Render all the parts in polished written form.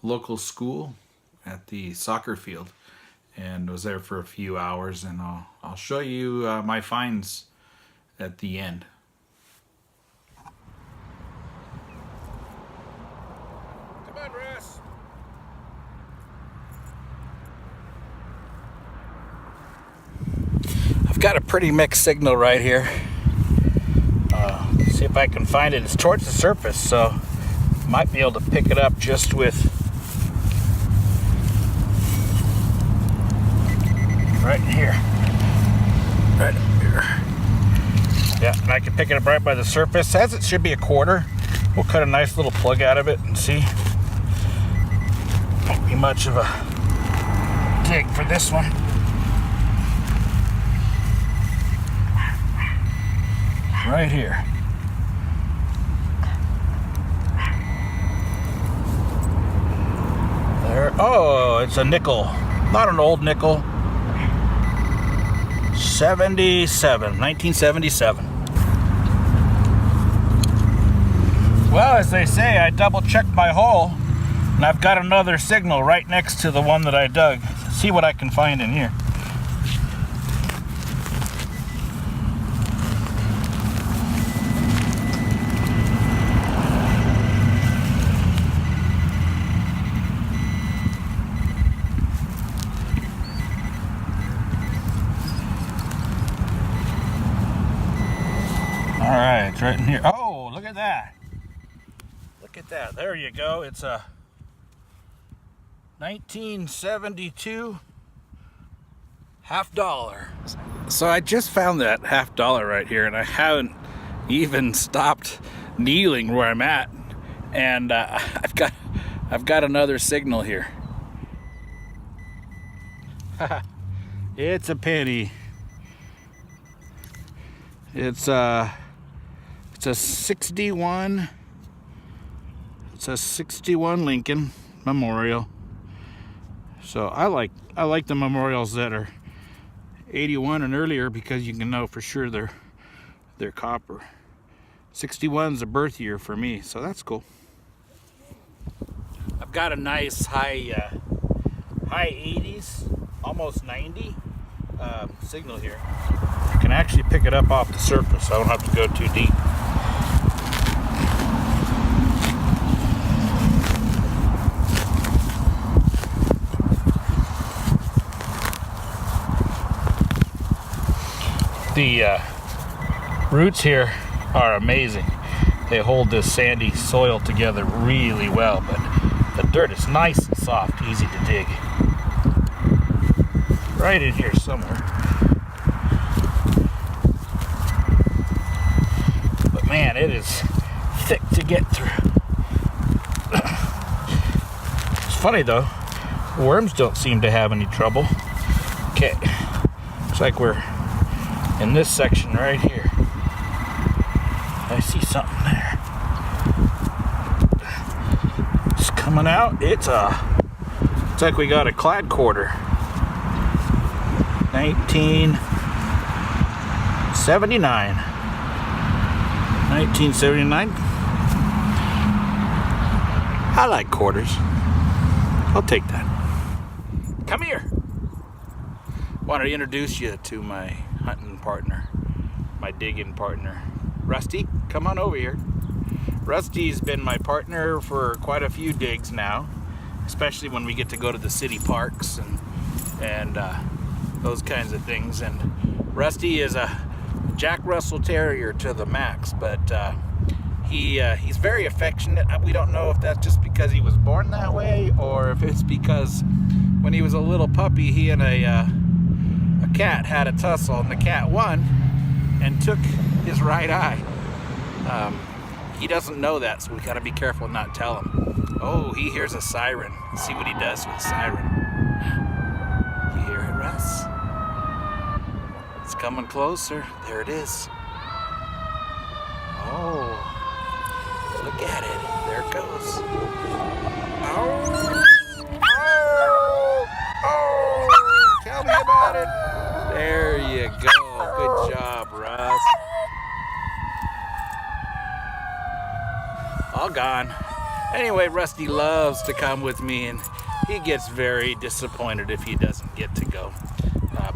local school at the soccer field and was there for a few hours, and I'll show you my finds at the end. Come on, Russ. I've got a pretty mixed signal right here. See if I can find it. It's towards the surface, so might be able to pick it up just with right here. Right here. Yeah, and I can pick it up right by the surface. As it should be a quarter. We'll cut a nice little plug out of it and see. Won't be much of a dig for this one. Right here. There. Oh, it's a nickel. Not an old nickel. 1977. Well, as they say, I double checked my hole, and I've got another signal right next to the one that I dug. See what I can find in here. All right, it's right in here. Oh, look at that. Look at that. There you go. It's a 1972 $50. So I just found that $50 right here, and I haven't even stopped kneeling where I'm at. And I've got another signal here. It's a penny. It's a 61. It's a 61 Lincoln Memorial. So I like the memorials that are 81 and earlier because you can know for sure they're copper. 61's a birth year for me, so that's cool. I've got a nice high 80s, almost 90 signal here. I can actually pick it up off the surface. I don't have to go too deep. The roots here are amazing. They hold this sandy soil together really well, but the dirt is nice and soft, easy to dig. Right in here somewhere. But man, it is thick to get through. It's funny though, worms don't seem to have any trouble. Okay, looks like we're in this section right here. I see something there. It's coming out. It's like we got a clad quarter. 1979. 1979. I like quarters. I'll take that. Come here. Want to introduce you to my hunting partner, my digging partner. Rusty, come on over here. Rusty's been my partner for quite a few digs now, especially when we get to go to the city parks and those kinds of things. And Rusty is a Jack Russell Terrier to the max, but he's very affectionate. We don't know if that's just because he was born that way or if it's because when he was a little puppy, he and a cat had a tussle, and the cat won and took his right eye. He doesn't know that, so we gotta be careful not tell him. Oh, he hears a siren. Let's see what he does with the siren. You hear it, Russ? It's coming closer. There it is. Oh, look at it. There it goes. Oh, oh, tell me about it. There you go. Good job, Russ. All gone. Anyway, Rusty loves to come with me, and he gets very disappointed if he doesn't get to go.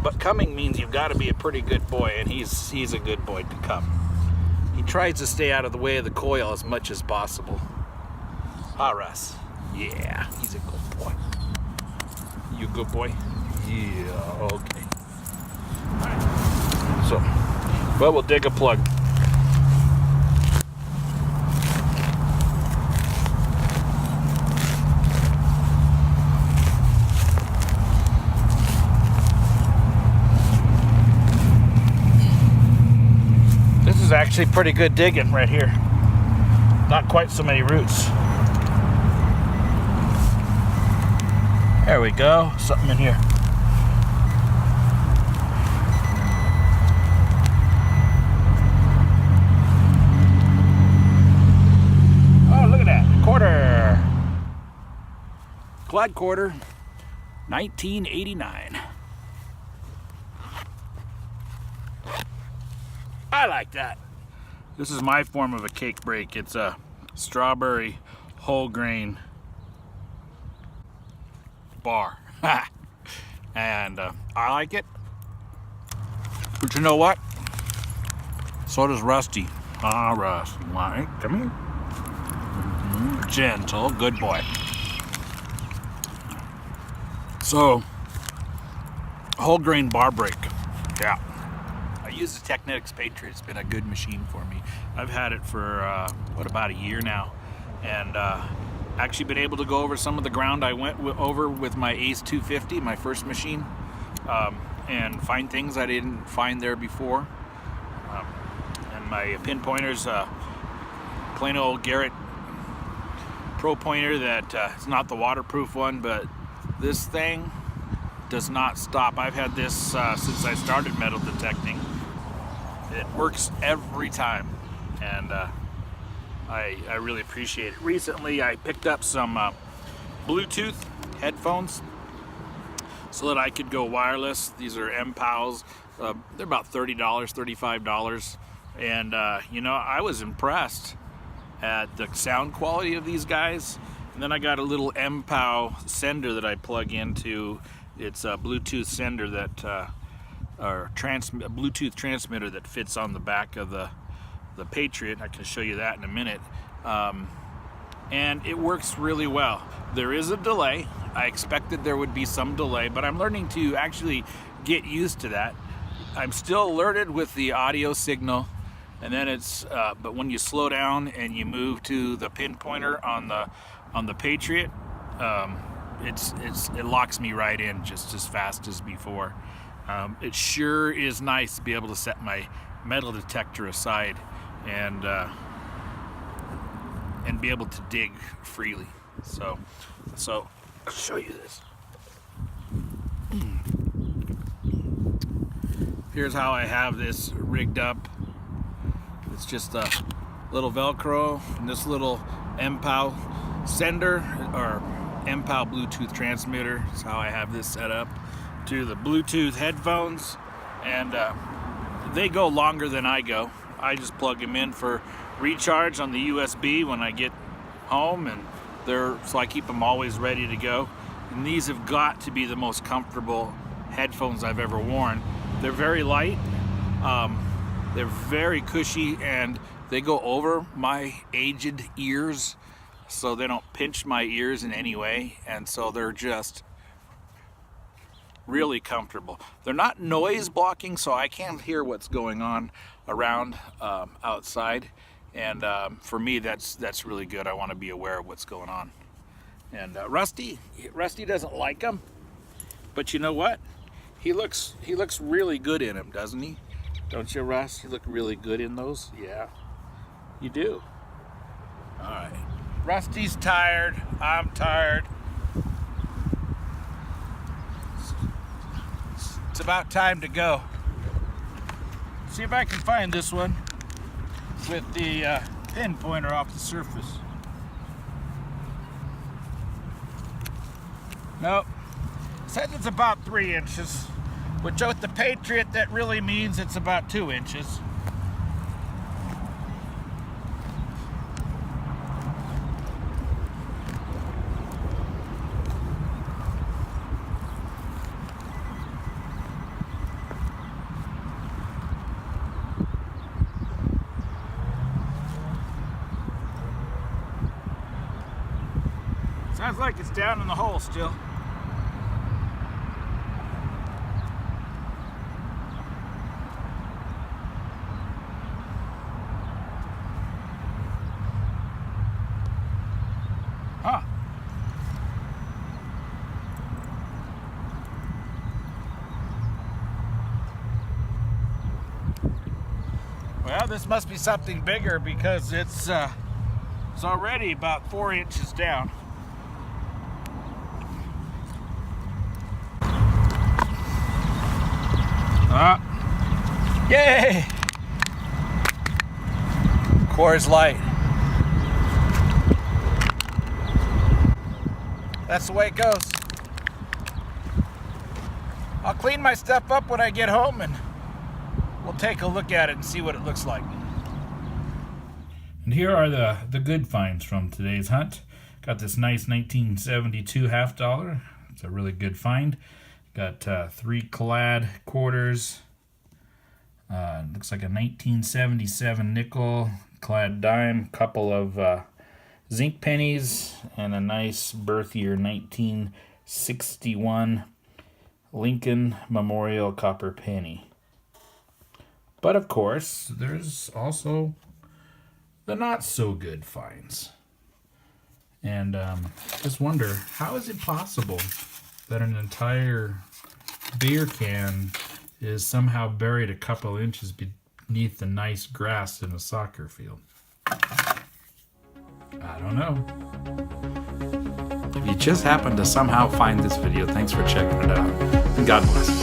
But coming means you've got to be a pretty good boy, and he's a good boy to come. He tries to stay out of the way of the coil as much as possible. Ah, Russ. Yeah, he's a good boy. You a good boy? Yeah, okay. All right. So, well, we'll dig a plug. This is actually pretty good digging right here. Not quite so many roots. There we go. Something in here. Oh, look at that. Quarter. Glad quarter. 1989. I like that. This is my form of a cake break. It's a strawberry whole grain bar. And I like it. But you know what? So does Rusty. Ah, Rusty. Why? Come here. Gentle. Good boy. So, whole grain bar break. Yeah. I use the Technetics Patriot. It's been a good machine for me. I've had it for, about a year now. And actually been able to go over some of the ground I went over with my Ace 250, my first machine, and find things I didn't find there before. And my pinpointers, plain old Garrett Pro Pointer that it's not the waterproof one, but this thing does not stop. I've had this since I started metal detecting. It works every time, and I really appreciate it. Recently, I picked up some Bluetooth headphones so that I could go wireless. These are MPALs. They're about $30, $35. And, I was impressed at the sound quality of these guys. And then I got a little MPAL sender that I plug into. It's a Bluetooth sender that, or a Bluetooth transmitter that fits on the back of the Patriot. I can show you that in a minute. And it works really well. There is a delay. I expected there would be some delay, but I'm learning to actually get used to that. I'm still alerted with the audio signal, and then it's but when you slow down and you move to the pinpointer on the Patriot, it locks me right in just as fast as before. It sure is nice to be able to set my metal detector aside and be able to dig freely. So I'll show you this. Here's how I have this rigged up. It's just a little Velcro and this little MPAL sender or MPAL Bluetooth transmitter. That's how I have this set up to the Bluetooth headphones, and they go longer than I go. I just plug them in for recharge on the USB when I get home, and so I keep them always ready to go. And these have got to be the most comfortable headphones I've ever worn. They're very light, they're very cushy, and they go over my aged ears, so they don't pinch my ears in any way, and so they're just really comfortable. They're not noise blocking, so I can't hear what's going on around outside, and for me that's really good. I want to be aware of what's going on. And Rusty doesn't like them, but you know what? He looks really good in them, doesn't he? Don't you, Russ? You look really good in those. Yeah, you do. All right. Rusty's tired. I'm tired. It's about time to go. See if I can find this one with the pin pointer off the surface. Nope. Says it's about 3 inches, which with the Patriot that really means it's about 2 inches. Sounds like it's down in the hole still. Huh. Well, this must be something bigger because it's already about 4 inches down. Yay! Coors Light. That's the way it goes. I'll clean my stuff up when I get home and we'll take a look at it and see what it looks like. And here are the good finds from today's hunt. Got this nice 1972 half dollar. It's a really good find. Got 3 clad quarters. Looks like a 1977 nickel clad dime. Couple of zinc pennies and a nice birth year 1961 Lincoln Memorial copper penny. But of course, there's also the not so good finds. And just wonder, how is it possible that an entire beer can is somehow buried a couple inches beneath the nice grass in a soccer field? I don't know. If you just happened to somehow find this video, thanks for checking it out. And God bless.